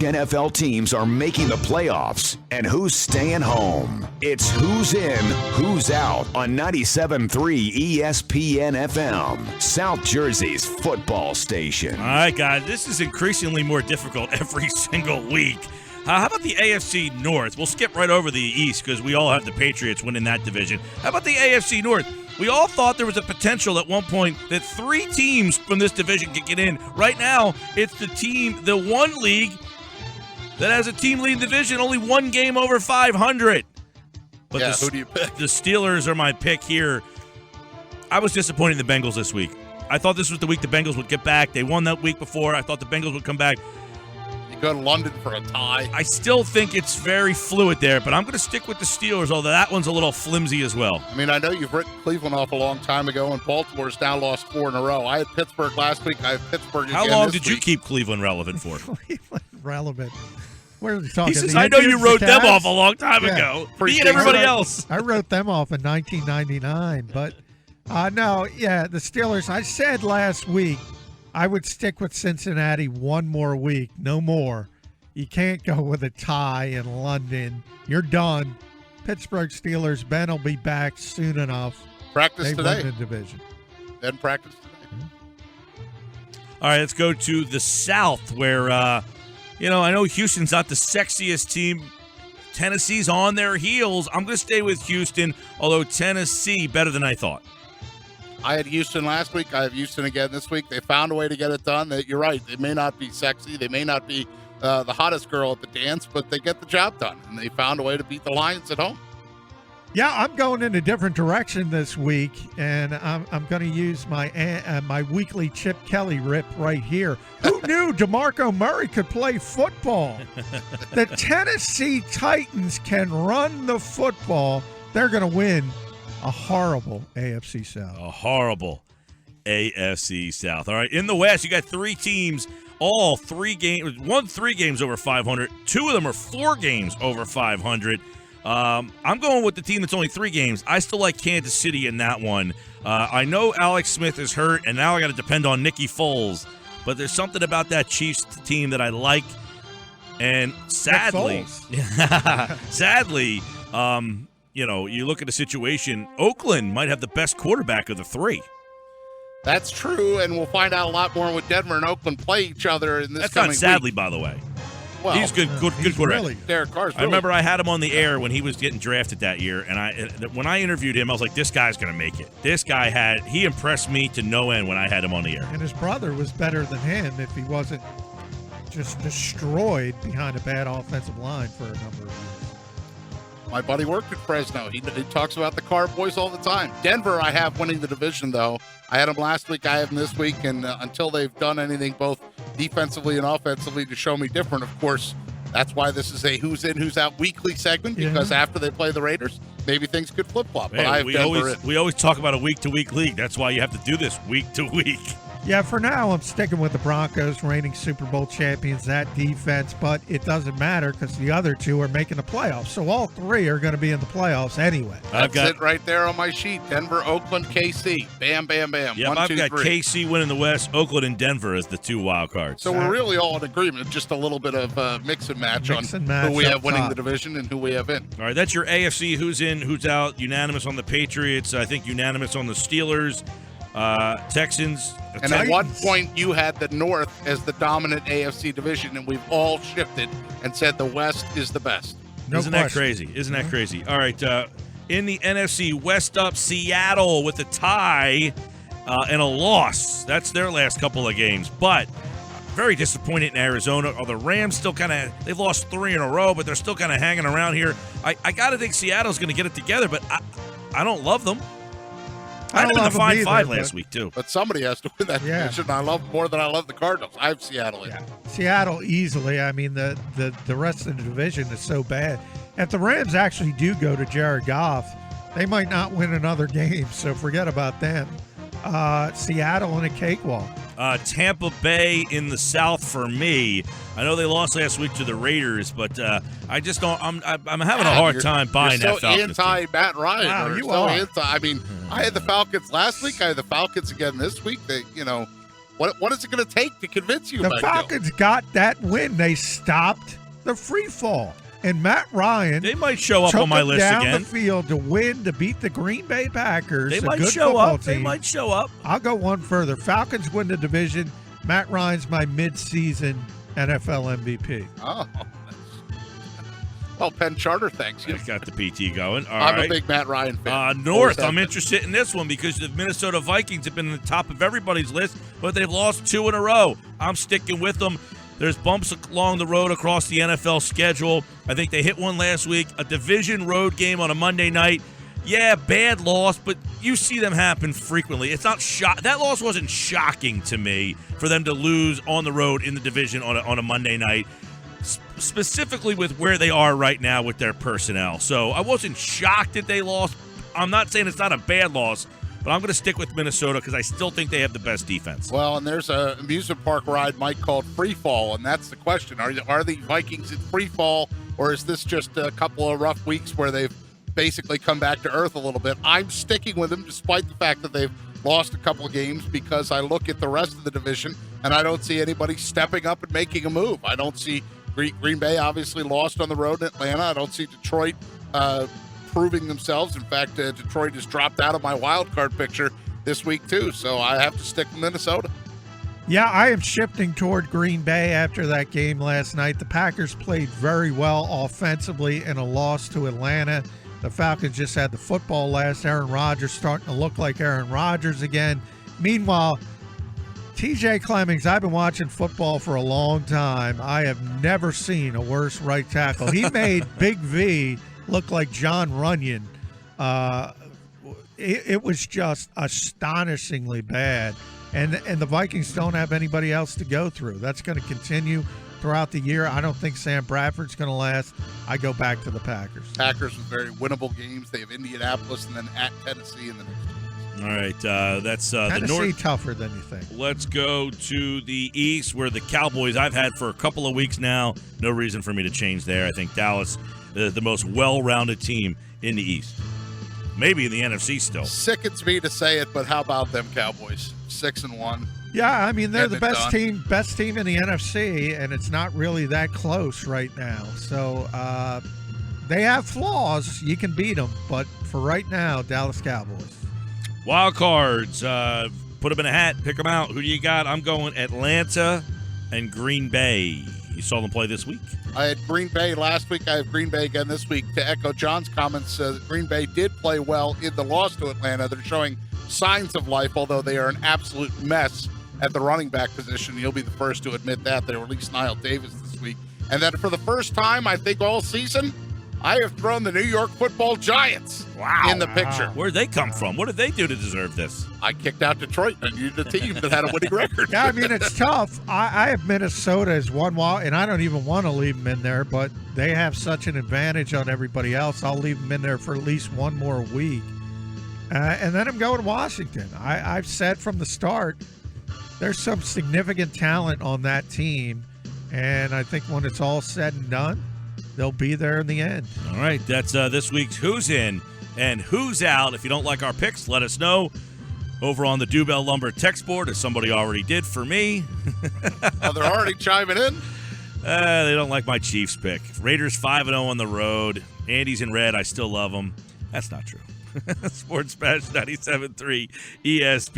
NFL teams are making the playoffs and who's staying home. It's Who's In, Who's Out on 97.3 ESPN FM, South Jersey's football station. All right, guys, this is increasingly more difficult every single week. How about the AFC North? We'll skip right over the East because we all have the Patriots winning that division. How about the AFC North? We all thought there was a potential at one point that 3 teams from this division could get in. Right now, it's the one league that has a team leading division, only 1 game over 500. But yeah, who do you pick? The Steelers are my pick here. I was disappointed in the Bengals this week. I thought this was the week the Bengals would get back. They won that week before. I thought the Bengals would come back. You go to London for a tie. I still think it's very fluid there, but I'm going to stick with the Steelers, although that one's a little flimsy as well. I mean, I know you've written Cleveland off a long time ago, and Baltimore's now lost 4 in a row. I had Pittsburgh last week. I have Pittsburgh again How long this did you week. keep Cleveland relevant for? Cleveland relevant. Where are you talking? He says, I know you wrote them off a long time ago. Me and everybody else. I wrote them off in 1999. But, no, yeah, the Steelers, I said last week I would stick with Cincinnati one more week, no more. You can't go with a tie in London. You're done. Pittsburgh Steelers, Ben will be back soon enough. Practice They today. win the division. Ben practice today. All right, let's go to the South where, I know Houston's not the sexiest team. Tennessee's on their heels. I'm going to stay with Houston, although Tennessee better than I thought. I had Houston last week. I have Houston again this week. They found a way to get it done. You're right. They may not be sexy. They may not be the hottest girl at the dance, but they get the job done. And they found a way to beat the Lions at home. Yeah, I'm going in a different direction this week, and I'm going to use my weekly Chip Kelly rip right here. Who knew DeMarco Murray could play football? The Tennessee Titans can run the football. They're going to win a horrible AFC South. A horrible AFC South. All right, in the West, you got 3 teams, all 3 games, 3 games over 500. 2 of them are 4 games over 500. I'm going with the team that's only 3 games. I still like Kansas City in that one. I know Alex Smith is hurt, and now I got to depend on Nicky Foles. But there's something about that Chiefs team that I like. And sadly, you look at the situation, Oakland might have the best quarterback of the 3. That's true, and we'll find out a lot more when Denver and Oakland play each other in this coming That's not sadly, week. by the way. Well, he's good quarterback. Really, Derek Carr's I remember I had him on the air when he was getting drafted that year, and when I interviewed him, I was like, this guy's going to make it. He impressed me to no end when I had him on the air. and his brother was better than him if he wasn't just destroyed behind a bad offensive line for a number of years. My buddy worked at Fresno. He talks about the Carr boys all the time. Denver, I have winning the division, though. I had them last week. I have them this week. And until they've done anything both defensively and offensively to show me different, of course, that's why this is a who's in, who's out weekly segment, because after they play the Raiders, maybe things could flip-flop. But I have Denver in. We always talk about a week-to-week league. That's why you have to do this week-to-week. Yeah, for now, I'm sticking with the Broncos, reigning Super Bowl champions, that defense, but it doesn't matter because the other 2 are making the playoffs. So all 3 are going to be in the playoffs anyway. That's it right there on my sheet. Denver, Oakland, KC. Bam, bam, bam. Yeah, I've got 3. KC winning the West, Oakland and Denver as the 2 wild cards. So we're really all in agreement. Just a little bit of mix and match on who we have winning the division and who we have in. All right, that's your AFC who's in, who's out. Unanimous on the Patriots. I think unanimous on the Steelers. Texans. And at one point, you had the North as the dominant AFC division, and we've all shifted and said the West is the best. Isn't that crazy? Isn't that crazy? All right, in the NFC, West up Seattle with a tie and a loss. That's their last couple of games. But very disappointed in Arizona. Are the Rams still they've lost 3 in a row, but they're still kind of hanging around here. I got to think Seattle's going to get it together, but I don't love them. I had them in the 5-5 last week, too. But somebody has to win that division. I love more than I love the Cardinals. I have Seattle in. Seattle easily. I mean, the rest of the division is so bad. If the Rams actually do go to Jared Goff, they might not win another game, so forget about them. Seattle in a cakewalk. Tampa Bay in the South for me. I know they lost last week to the Raiders, but I just don't. I'm having a hard time buying that Falcons team. Anti Matt Ryan. Wow, or you so are. anti. I mean, I had the Falcons last week. I had the Falcons again this week. They, What is it going to take to convince you The about Gill? Falcons got that win. They stopped the free fall. And Matt Ryan They might show up took on my them list down again. the field to win, to beat the Green Bay Packers. They a might good show football up. They team. might show up. I'll go one further. Falcons win the division. Matt Ryan's my mid-season NFL MVP. Oh. Well, Penn Charter, thanks you. I got the PT going. All I'm right. a big Matt Ryan fan. North, I'm Always have interested in this one because the Minnesota Vikings have been in the top of everybody's list, but they've lost 2 in a row. I'm sticking with them. There's bumps along the road across the NFL schedule. I think they hit one last week, a division road game on a Monday night. Yeah, bad loss, but you see them happen frequently. It's not that loss wasn't shocking to me for them to lose on the road in the division on a Monday night, specifically with where they are right now with their personnel. So I wasn't shocked that they lost. I'm not saying it's not a bad loss, but I'm going to stick with Minnesota because I still think they have the best defense. Well, and there's a amusement park ride Mike called free fall, and that's the question. Are the Vikings in free fall, or is this just a couple of rough weeks where they've basically come back to earth a little bit? I'm sticking with them despite the fact that they've lost a couple of games because I look at the rest of the division and I don't see anybody stepping up and making a move. I don't see Green Bay obviously lost on the road in Atlanta. I don't see Detroit proving themselves. In fact, Detroit has dropped out of my wild card picture this week too, so I have to stick with Minnesota. Yeah, I am shifting toward Green Bay after that game last night. The Packers played very well offensively in a loss to Atlanta. The Falcons just had the football last. Aaron Rodgers starting to look like Aaron Rodgers again. Meanwhile, TJ Clemmings, I've been watching football for a long time. I have never seen a worse right tackle. He made Big V look like John Runyon. It was just astonishingly bad. And the Vikings don't have anybody else to go through. That's going to continue throughout the year. I don't think Sam Bradford's going to last. I go back to the Packers. Packers with very winnable games. They have Indianapolis and then at Tennessee in the next 2 weeks. All right, that's the Tennessee North. tougher than you think. Let's go to the East, where the Cowboys I've had for a couple of weeks now. No reason for me to change there. I think Dallas is the most well-rounded team in the East. Maybe in the NFC still. Sickens me to say it, but how about them Cowboys? 6-1. Yeah, I mean, they're the Getting it best team in the NFC, and it's not really that close right now. So they have flaws. You can beat them, but for right now, Dallas Cowboys. Wild cards. Put them in a hat. Pick them out. Who do you got? I'm going Atlanta and Green Bay. You saw them play this week? I had Green Bay last week. I have Green Bay again this week. To echo John's comments, Green Bay did play well in the loss to Atlanta. They're showing signs of life, although they are an absolute mess at the running back position. You'll be the first to admit that. They released Niall Davis this week. And then for the first time, I think all season, I have thrown the New York Football Giants in the picture. Where'd they come from? What did they do to deserve this? I kicked out Detroit and needed a team that had a winning record. Yeah, I mean, it's tough. I have Minnesota as one wild, and I don't even want to leave them in there, but they have such an advantage on everybody else. I'll leave them in there for at least one more week. And then I'm going Washington. I've said from the start, there's some significant talent on that team, and I think when it's all said and done, they'll be there in the end. All right, that's this week's Who's In and Who's Out. If you don't like our picks, let us know over on the Dubell Lumber text board, as somebody already did for me. Oh, they're already chiming in? They don't like my Chiefs pick. Raiders 5-0 on the road. Andy's in red. I still love them. That's not true. Sports Bash 97.3 ESPN.